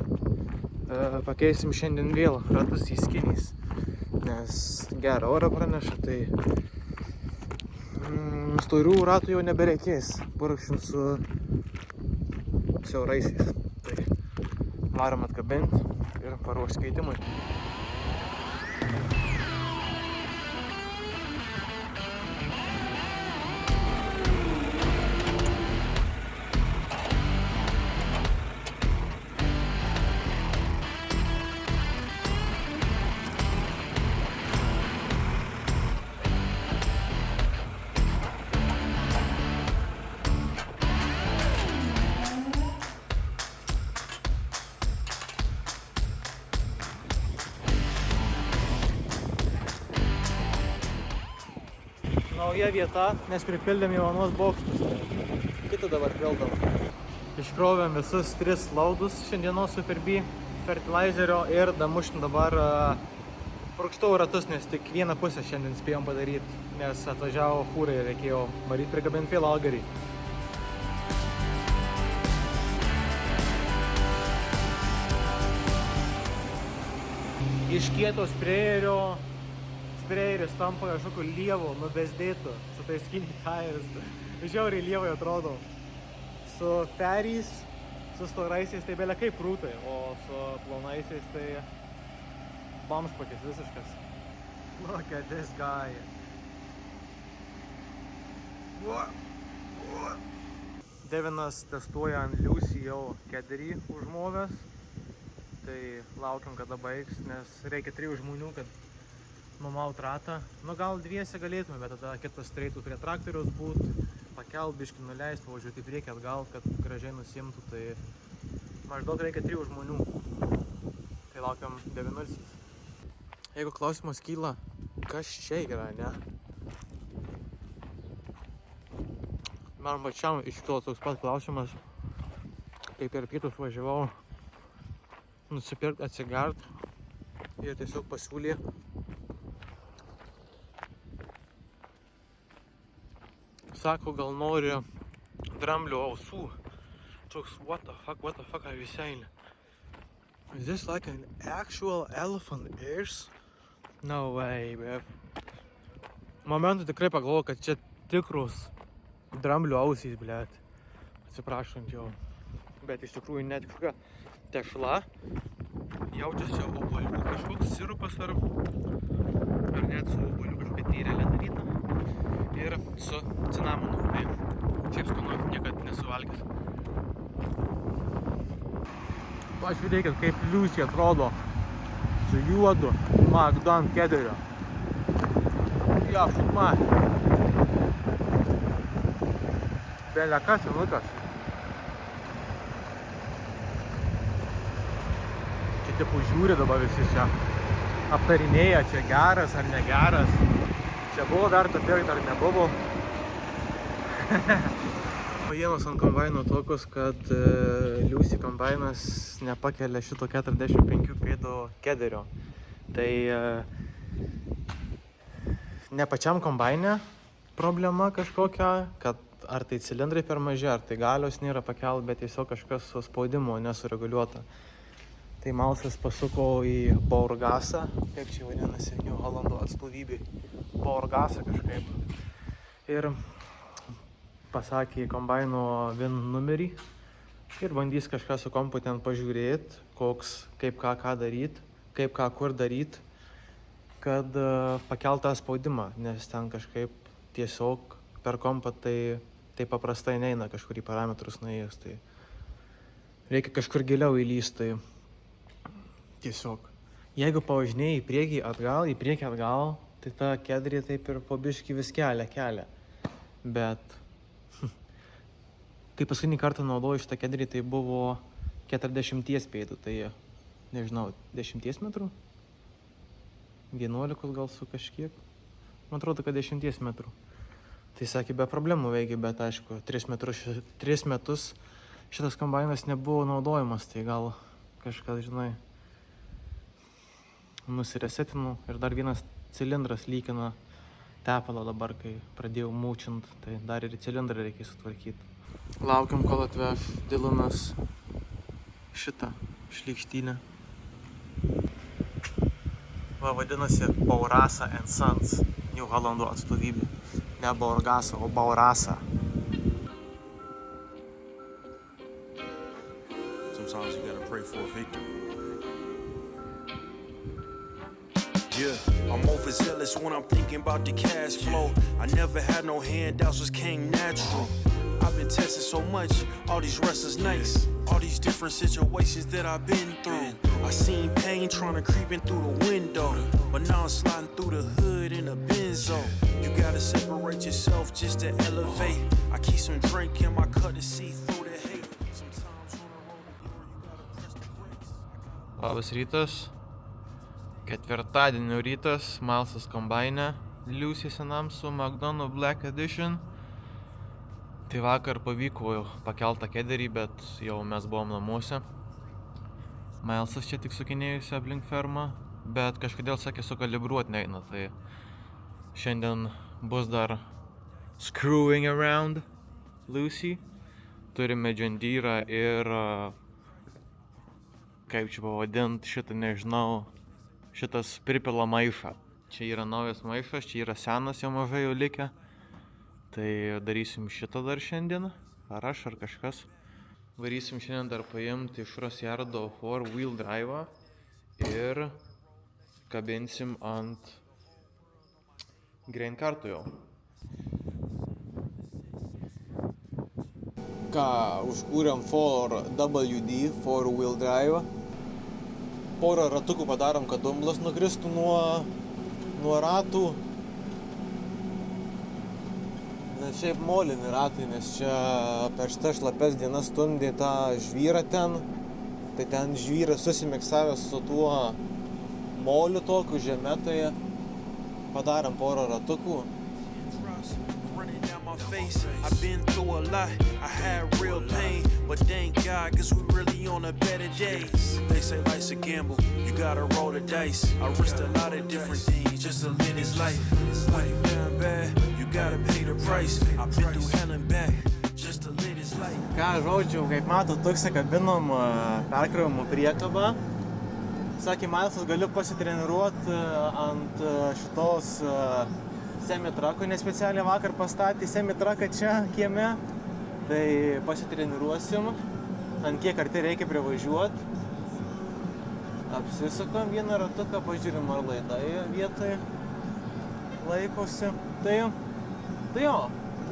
pakeisim šiandien vėl ratus į skiniais, nes gerą orą praneša, tai storių ratų jau nebereikės, purkšim su siauraisiais. Tai varom atkabinti ir paruošti keitimui. Nauja vieta, nes pripildėm jau anuos bokštus. Kitą dabar pildom. Iškrovėm visus 3 laudus šiandienos Super-B fertilizerio ir damušim dabar purkštau ratus, nes tik vieną pusę šiandien spėjom padaryti, nes atvažiavo fūrai ir reikėjo varyt prikabinti vėl agerį. Iš kieto sprejeris tampa kažkokiu lievu, nubesdėtu, su tais skinny tires. Žiauriai lievai atrodo. Su ferries, su storaisiais tai belia kaip rūtai, o su plonaisiais tai bamšpakis visiškas. Look at this guy. Devinas testuoja ant liūsį jau kederį užmovęs. Tai laukiam kada baigs, nes reikia 3 žmonių, kad numaut ratą. Nu gal 2 galėtume, bet tada kitas turėtų prie traktoriaus būt, pakelt biškį nuleist, pavažiuoti į priekį atgal, kad gražiai nusimtų, tai maždaug reikia 3 žmonių. Tai laukiam 9. Jeigu klausimas kyla, kas čia yra, ne? Man pačiam iškilo toks pat klausimas, kai per pietus važiavau nusipirkt atsigart ir tiesiog pasiūlė sako, gal nori dramblio ausų. Toks, what the fuck are you saying? Is this like an actual elephant ears? No way, bro. Momentu tikrai pagalvoju, kad čia tikrus dramblio ausys, blėt. Atsiprašant jau. Bet iš tikrųjų net kažkokia tešla. Jaučiasi obuolių kažkoks sirupas ar net su obuolių kažkokia tyrelė daryta. Ir su cinamonu, tai šiaip skanu, niekad nesu valgęs. Pažiūrėkit, kaip liūsį atrodo su juodu Magdon kederio. Ja, šutma. Belia kas senukas. Čia tipų žiūri dabar visi čia. Aptarinėja, čia geras ar negeras. Čia buvo verta pirkti ar nebuvo. Naujienos ant kombaino tokios, kad liūsį kombainas nepakelia šito 45 pėdų kederio. Tai Ne pačiam kombaine problema kažkokia, kad ar tai cilindrai per maži, ar tai galios nėra pakelt, bet tiesiog kažkas su spaudimo nesureguliuota. Tai Malsas pasuko į Bourgasą, kaip čia vadinasi, New Hollando atstovybė, Bourgasą kažkaip. Ir pasakė kombaino VIN numerį ir bandys kažką su kompu ten pažiūrėti, kaip ką daryt, kaip ką kur daryt, kad pakelt tą spaudimą, nes ten kažkaip tiesiog per kompą tai paprastai neina kažkur į parametrus nuėjus, tai reikia kažkur giliau įlysti. Tiesiog. Jeigu pavažinėjai į priekį atgal, tai ta kedrė taip ir po biškį vis kelia. Bet kai paskutinį kartą naudoju šitą kedrį, tai buvo 40 pėdų, tai nežinau, 10 metrų? 11 gal su kažkiek? Man atrodo, kad 10 metrų. Tai sakė, be problemų veikia, bet aišku, 3 metus šitas kombainas nebuvo naudojamas, tai gal kažkas, žinai, nusiresetinu ir dar vienas cilindras lykina tepalą dabar, kai pradėjau mūčint, tai dar ir cilindrą reikia sutvarkyti. Laukiam, kol atveš Dylanas šitą šlykštynę. Vadinasi Bourassa & Sons, New Hollando atstovybė. Ne Bourgasa, o Bourassa. Sometimes you gotta pray for a victory. Yeah, I'm overzealous when I'm thinking about the cash flow. I never had no handouts, just came natural. I've been tested so much, all these restless nights, all these different situations that I've been through. I seen pain trying to creep in through the window, but now I'm sliding through the hood in a Benzo. You gotta separate yourself just to elevate. I keep some drink in my cup to see through the hate. Sometimes when I'm on the floor, you gotta press the brakes. Labas rytas. Ketvirtadienio rytas, Malsas kombaine, Liūsį senam su McDonald Black Edition. Tai vakar pavyko pakeltą kederį, bet jau mes buvom namuose. Malsas čia tik sukinėjusi aplink fermą, bet kažkodėl sakė sukalibruot neina, tai šiandien bus dar screwing around Liūsį. Turime John Deere ir, kaip čia pavadint, šitą nežinau, šitas pripila maišą. Čia yra naujas maišas, čia yra senas jau mažai jau likę. Tai darysim šitą dar šiandien, ar aš, ar kažkas. Varysim šiandien dar paimti iš Rosjardo 4-wheel drive'ą ir kabinsim ant grain karto jau. Ką, užkūrėm 4WD 4-wheel drive'ą. Porą ratukų padarom, kad dumblas nukristų nuo ratų. Nes šiaip molini ratai, nes čia per šitą šlapes dienas stumdė tą žvyrą ten. Tai ten žvyras susimiksavęs su tuo moliu tokiu žeme, tai padarom porą ratukų. I've been through a lot, I had real pain, but thank God, cause we really on a better days. They say life's a gamble, you gotta roll the dice. I risked a lot of different things just to live this life. When you feeling bad, you gotta pay the price. I've been through hell and back just to live this life. Ką, žodžiu, kaip matot, tuksę kabinom perkrovimų priekabą. Sakė, Malsas, galiu pasitreniruoti ant šitos semi-truckų, nes specialiai vakar pastatė semi-trucką čia kieme. Tai pasitreniruosim, ant kiek arti reikia privažiuoti. Apsisukam vieną ratuką, pažiūrim, ar laidai vietoj laikosi. Tai jo,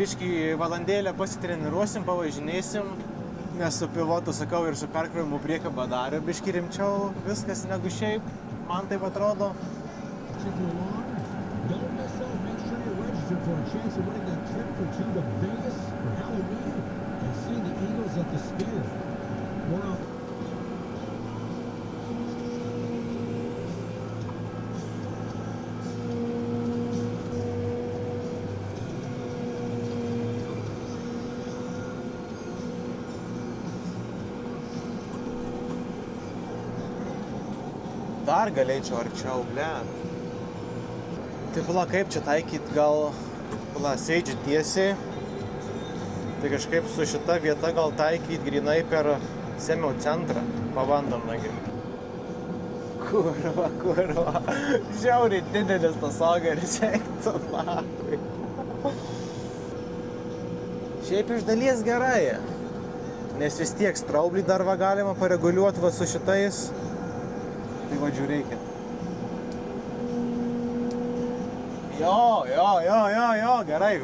biškį valandėlę pasitreniruosim, pavažinėsim, nes su pilotu, sakau, ir su perkrovimu priekabą darė biškį rimčiau viskas negu šiaip, man taip atrodo. For a chance of winning that trip for two to Vegas for Halloween and seeing the Eagles at the Sphere. More Dar galėčiau arčiau, blet. Tai pala, kaip čia taikyt, gal sėdžiu tiesiai. Tai kažkaip su šita vieta gal taikyt grinai per semio centrą. Pabandom, nagi. Kurva. Žiauriai didelis tas ogeris, eiktų nakui. Šiaip iš dalies gerai. Nes vis tiek straublį dar va galima pareguliuoti va su šitais. Tai va žiūrėkit. Jo, gerai.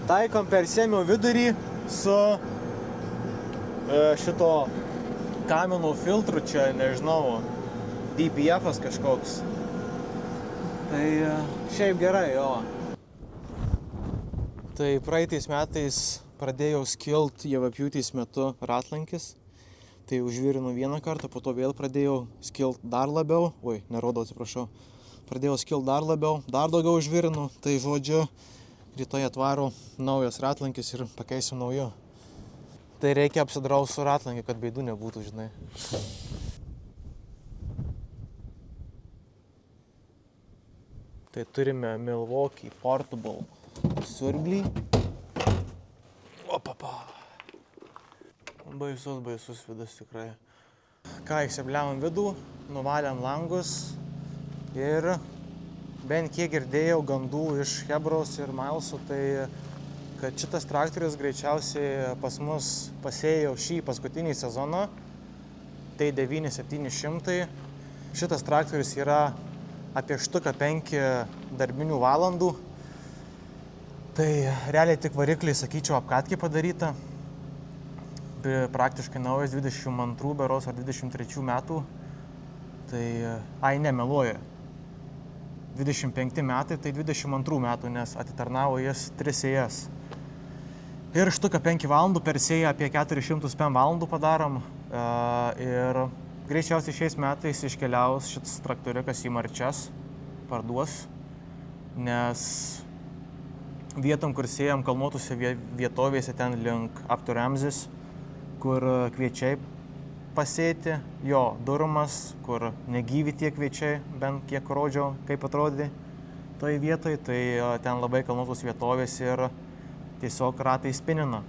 Taikom per semio vidurį su šito kaminų filtru čia, nežinau, DPF-as kažkoks. Tai šiaip gerai, jo. Tai praeitais metais pradėjau skilt javapjūtės metu ratlankis. Tai užvirinu vieną kartą, po to vėl pradėjau skilt dar labiau. Atsiprašau. Pradėjau skilt dar labiau, dar daugiau užvirinu. Tai žodžiu, rytoj atvaru naujas ratlankis ir pakeisim nauju. Tai reikia apsidrausti su ratlankiu, kad beidų nebūtų, žinai. Tai turime Milwaukee Portable siurblį. Opapa. Baisus vidus tikrai. Ką, išsibliavom vidų, nuvalėm langus ir bent kiek girdėjau gandų iš Hebros ir Milesų, tai kad šitas traktorius greičiausiai pas mus pasėjo šį paskutinį sezoną, tai 9700. Šitas traktorius yra apie štuką 5 darbinių valandų. Tai realiai tik varikliai, sakyčiau, apkatkį padaryta. Praktiškai naujas 22 beros ar 23 metų. Tai, nemeluoju. 25 metai, tai 22 metų, nes atitarnavo jis 3 sėjas. Ir štuką 5 valandų per sėją apie 400 PM valandų padarom. Ir greičiausiai šiais metais iškeliaus šitas traktoriukas į Marčias, parduos, nes vietom, kur sėjam kalnuotose vietovėse, ten link Apturamzis, kur kviečiai pasėti, Durumas, kur negyvi tie kviečiai, bent kiek rodžiau, kaip atrodė toj vietoj, tai ten labai kalnuotos vietovės ir tiesiog ratai spinina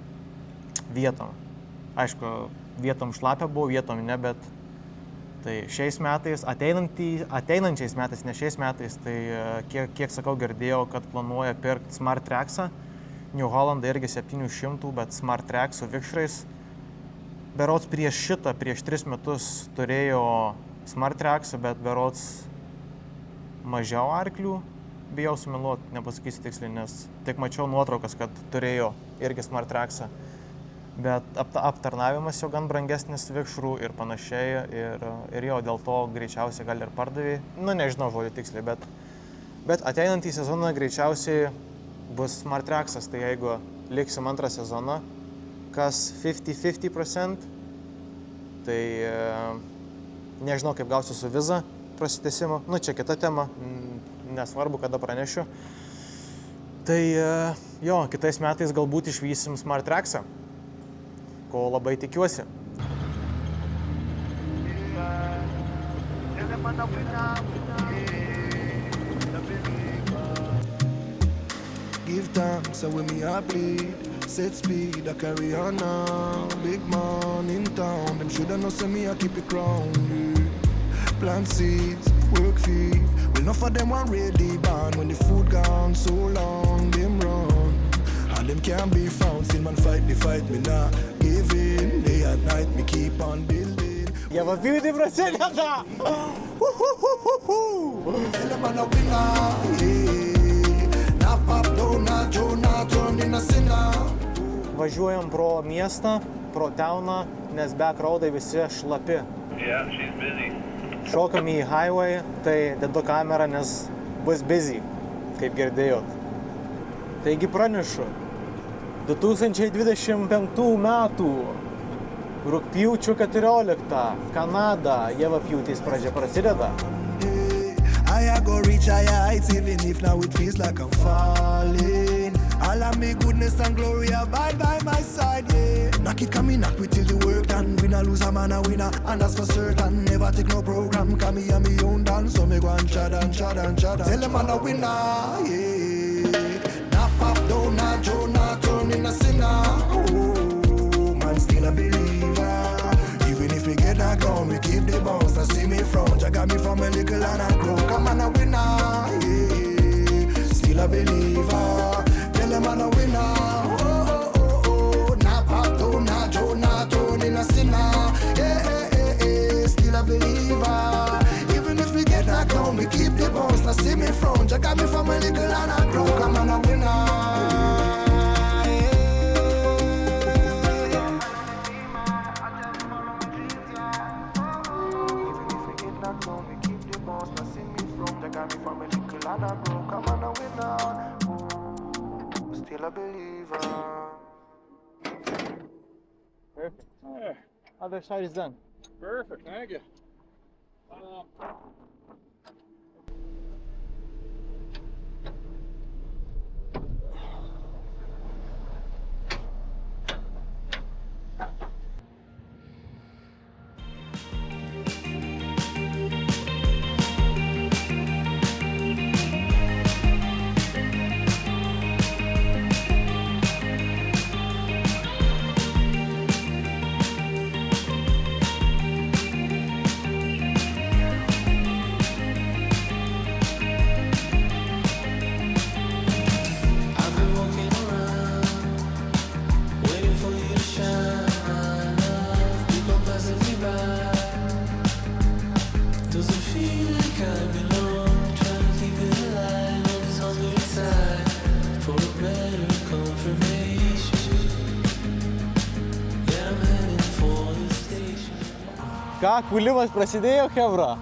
vietom. Aišku, vietom šlapia buvo, vietom ne, bet tai šiais metais, ateinančiais metais, ne šiais metais, tai kiek sakau, girdėjau, kad planuoja pirkti Smart Tracksą. New Hollandą irgi 700, bet Smart Track su vikšrais. Berods prieš 3 metus turėjo Smart Tracksą, bet berods mažiau arklių. Bijau sumeluoti, nepasakysiu tiksliai, nes tik mačiau nuotraukas, kad turėjo irgi Smart Tracksą. Bet aptarnavimas jau gan brangesnis vikšrų ir panašiai, ir jo dėl to greičiausiai gal ir pardavė. Nežinau žodį tiksliai, bet ateinantį sezoną greičiausiai bus Smart Tracksas, tai jeigu liksim antrą sezoną, kas 50-50%, tai nežinau, kaip gausiu su viza prasitęsimu. Čia kita tema, nesvarbu, kada pranešiu. Tai jo, kitais metais galbūt išvysim Smart Tracksą, ko labai tikiuosi. Give thanks and with me I bleed. Set speed, I carry on now. Big man in town, them shoulda know say me I keep it grounded. Plant seeds, work feed. Well, enough of them want ready band. When the food gone so long, them run. And them can't be found. Still man fight the fight, me not give in. Day and night, me keep on building. Javapjūtė prasideda! Eleman a winner, yeah. Nap up, donut, Jonah, turn in a sinner. Važiuojam pro miestą, pro teuną, nes backroadai visi šlapi. Yeah, she's busy. Šokam į highway, tai dedu kamerą, nes bus busy, kaip girdėjot. Taigi pranešu, 2025 metų rugpjūčio 14 Kanada, javapjūtės pradžia prasideda. I go reach higher heights even if now it feels like I'm falling. All of me goodness and glory abide by my side, yeah. Knock it, come in, knock we till the work done. Winner, lose a man, a winner, and that's for certain. Never take no program, come me and me own dance. So me go and shut and shut and shut. Tell them I'm a winner, yeah. Not pop down, not Joe, not turn in a sinner. Oh, man, still a believer. Even if we get that gone, we keep the bounce. Now see me front, you got me from a little and I grow. Come on, a winner, yeah. Still a believer. Tell them I'm a winner. In a sinner, still a believer. Even if we get knocked down, we keep the bounce. Now see me front, you got me from a little and I grow. Come on, a winner. Even if we get knocked down, we keep the bounce. Now see me front, you got me from a little and I grow. Come on, a winner. Ooh, still a believer. Perfect. Yeah, Other side is done. perfect, thank you. Ką, kūlimas prasidėjo, chebra?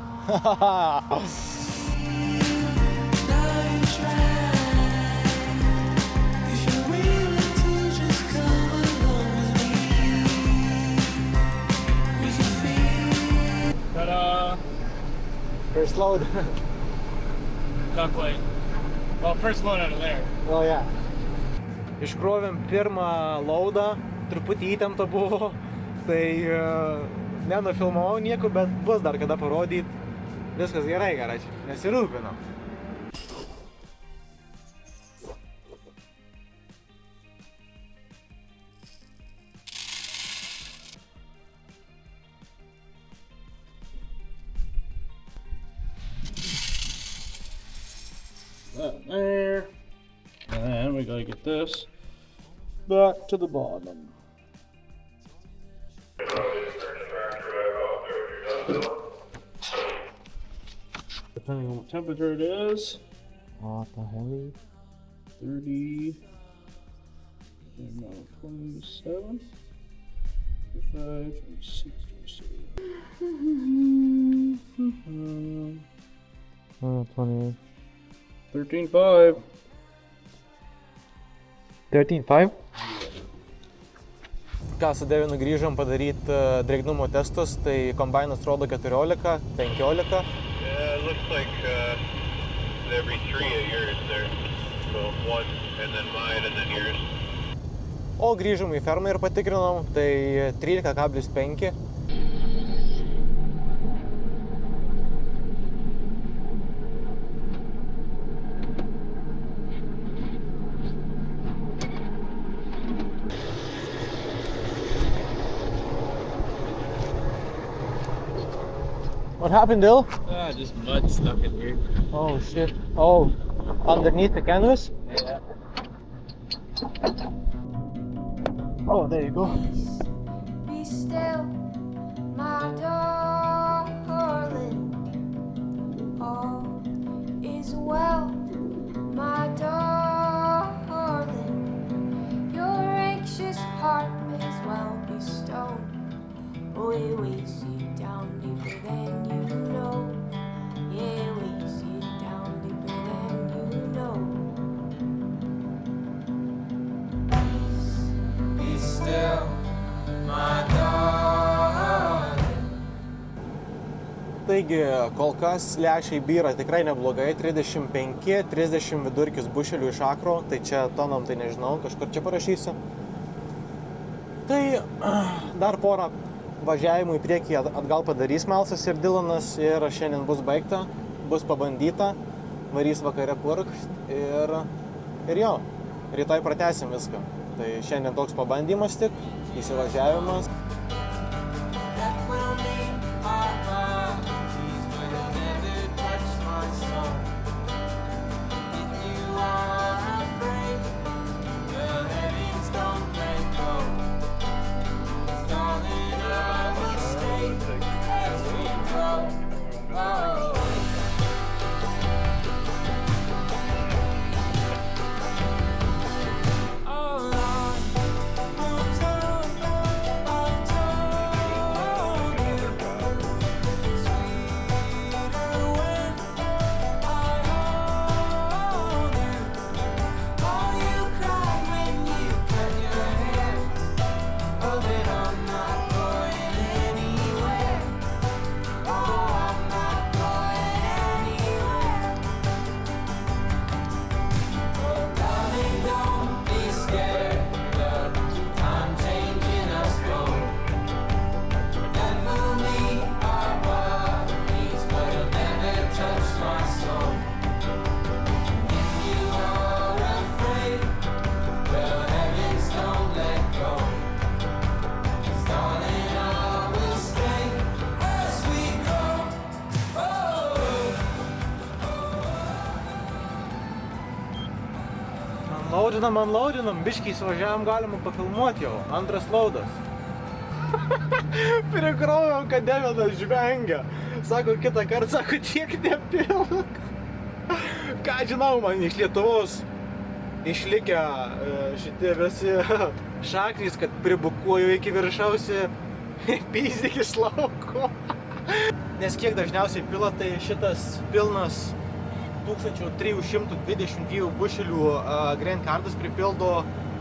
Ta-da! First load. Not quite. Well, first load out of there. O, yeah. Iškrovėm pirmą laudą, truputį įtempta buvo, tai nenufilmavau nieko, bet bus dar kada parodyt. Viskas gerai, nesirūpinam. That there. And we gotta get this back to the bottom. Depending on what temperature it is. What the hell? 30, and now 27, 25, 26, 27. 28. 13.5. 13.5? Ką, su Devinu grįžom padaryti drėgnumo testus, tai kombainas rodo 14, 15. Yeah, it looks like every 3 of yours there. So 1 and then mine and then yours. O grįžom į fermą ir patikrinom, tai 13,5. What happened, Dill? Just mud stuck in here. Oh shit. Oh, underneath the canvas? Yeah. Oh, there you go. Be still, my darling. All is well, my darling. Your anxious heart may as well be stone. We weighs you down deeper than you know. Yeah, weighs you down deeper than you know. Be still, my darling. Taigi, kol kas lęšiai byra tikrai neblogai, 35-30 vidurkis bušelių iš akro, tai čia tonom tai nežinau, kažkur čia parašysiu. Tai dar porą važiavimų į priekį atgal padarys Melsas ir Dylanas ir šiandien bus baigta, bus pabandyta, varys vakare purkšt ir jo, rytoj pratęsim viską. Tai šiandien toks pabandymas tik, įsivažiavimas. Laudinam, biškį įsivažiavam, galima pafilmuoti jau, antras laudas. Prikraujam, kad Devidas žvengia. Sako, kitą kartą, sako, tiek nepilk. Ką žinau, man iš Lietuvos išlikę šitie visi šaknys, kad pribukuoju iki viršausi pizdik iš lauko. Nes kiek dažniausiai pila, tai šitas pilnas 1322 bušelių Grand Kartas pripildo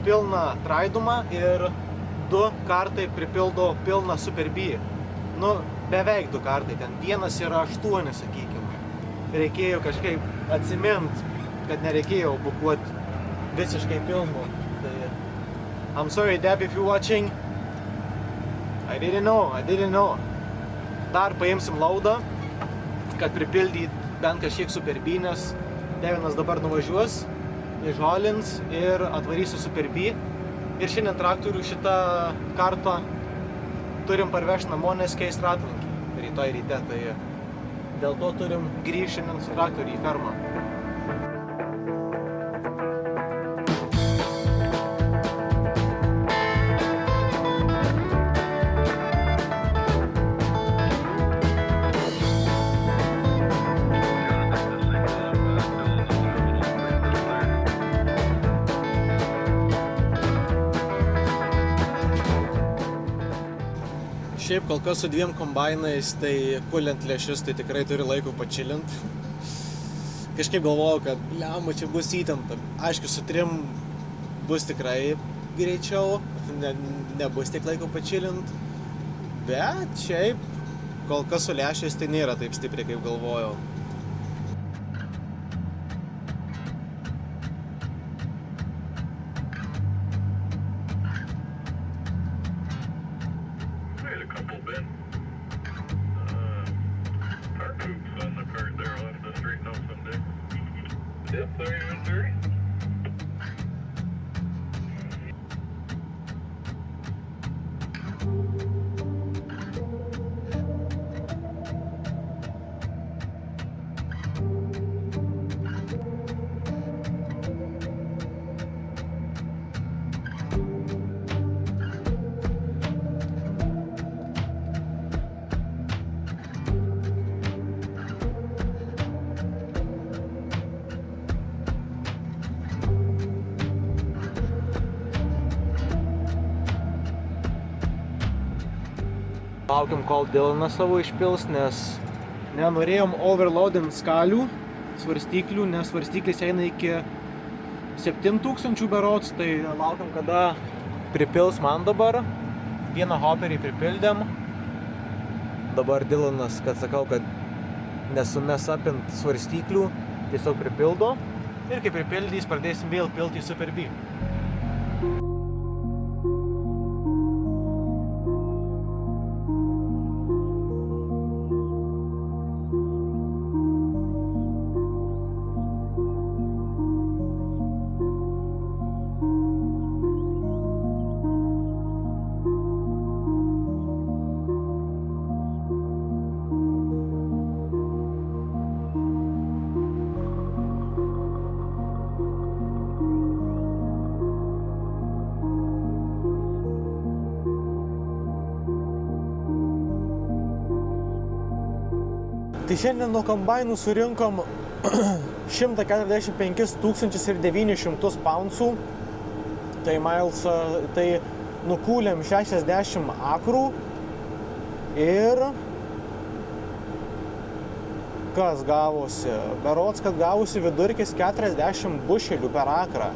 pilną Tridumą ir 2 kartai pripildo pilną Super B. Nu, beveik 2 kartai, ten vienas yra 8, sakykime. Reikėjo kažkaip atsimint, kad nereikėjo bukuoti visiškai pilnu. Tai, I'm sorry, Deb, if you're watching. I didn't know. Dar paimsim laudą, kad pripildyt bent kažkiek Super B, nes Devinas dabar nuvažiuos, išholins ir atvarysiu Super B. Ir šiandien traktorių šitą kartą turim parvežti namo, nes keist ratlankį rytoj ryte, tai dėl to turim grįžti šiandien su traktoriu į fermą. Šiaip kol kas su 2 kombainais, tai kuliant lėšis, tai tikrai turi laiko pačilint. Kažkaip galvojau, kad lemba čia bus įtempta. Aišku, su 3 bus tikrai greičiau, nebus tiek laiko pačilint. Bet šiaip, kol kas su lėšis, tai nėra taip stipriai, kaip galvojau. Laukiam, kol Dylanas savo išpils, nes nenorėjom overloadint skalių, svarstyklių, nes svarstyklis eina iki 7000 berods, tai laukiam, kada pripils man dabar. Vieną hopperį pripildėm. Dabar Dylanas, kad sakau, kad nesumes apint svarstyklių, tiesiog pripildo. Ir kai pripildys, pradėsim vėl pilti į Super B. Tai šiandien nuo kombainų surinkom 145 900 paunsų. Tai tai nukūlėm 60 akrų ir kas gavosi? Berods, kad gavosi vidurkis 40 bušelių per akrą.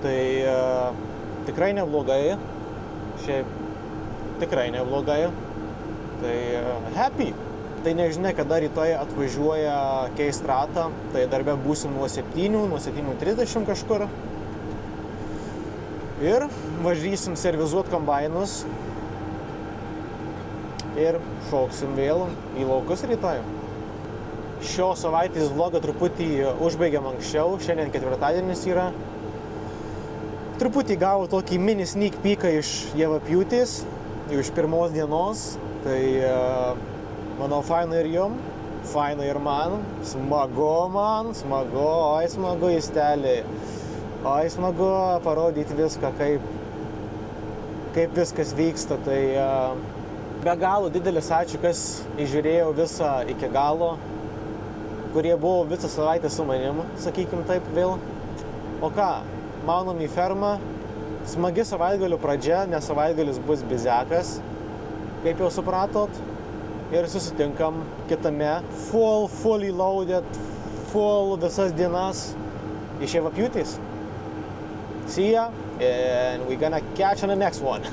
Tai tikrai neblogai. Šiaip tikrai neblogai. Tai happy. Tai nežinia, kada rytoj atvažiuoja keist ratą. Tai darbe būsim nuo 7:30 kažkur. Ir važiuosim servizuot kombainus. Ir šauksim vėl į laukus rytoj. Šio savaitės vlogą truputį užbaigiam anksčiau. Šiandien ketvirtadienis yra. Truputį gavau tokį mini sneak peeką iš Javapjūtės, iš pirmos dienos. Tai manau, faina ir jum, faina ir man. Smagu man, smagu, oi smagu įsteliai. Oi smagu parodyti viską, kaip viskas vyksta. Tai be galo didelis ačiū, kas įžiūrėjo visą iki galo, kurie buvo visą savaitę su manim, sakykim taip vėl. O ką, maunam į fermą, smagi savaitgalių pradžia, nes savaitgalis bus bizekas, kaip jau supratot. Ir susitinkam kitame fully loaded, full visas dienas iš Javapjūtės. See ya, and we're gonna catch on the next one.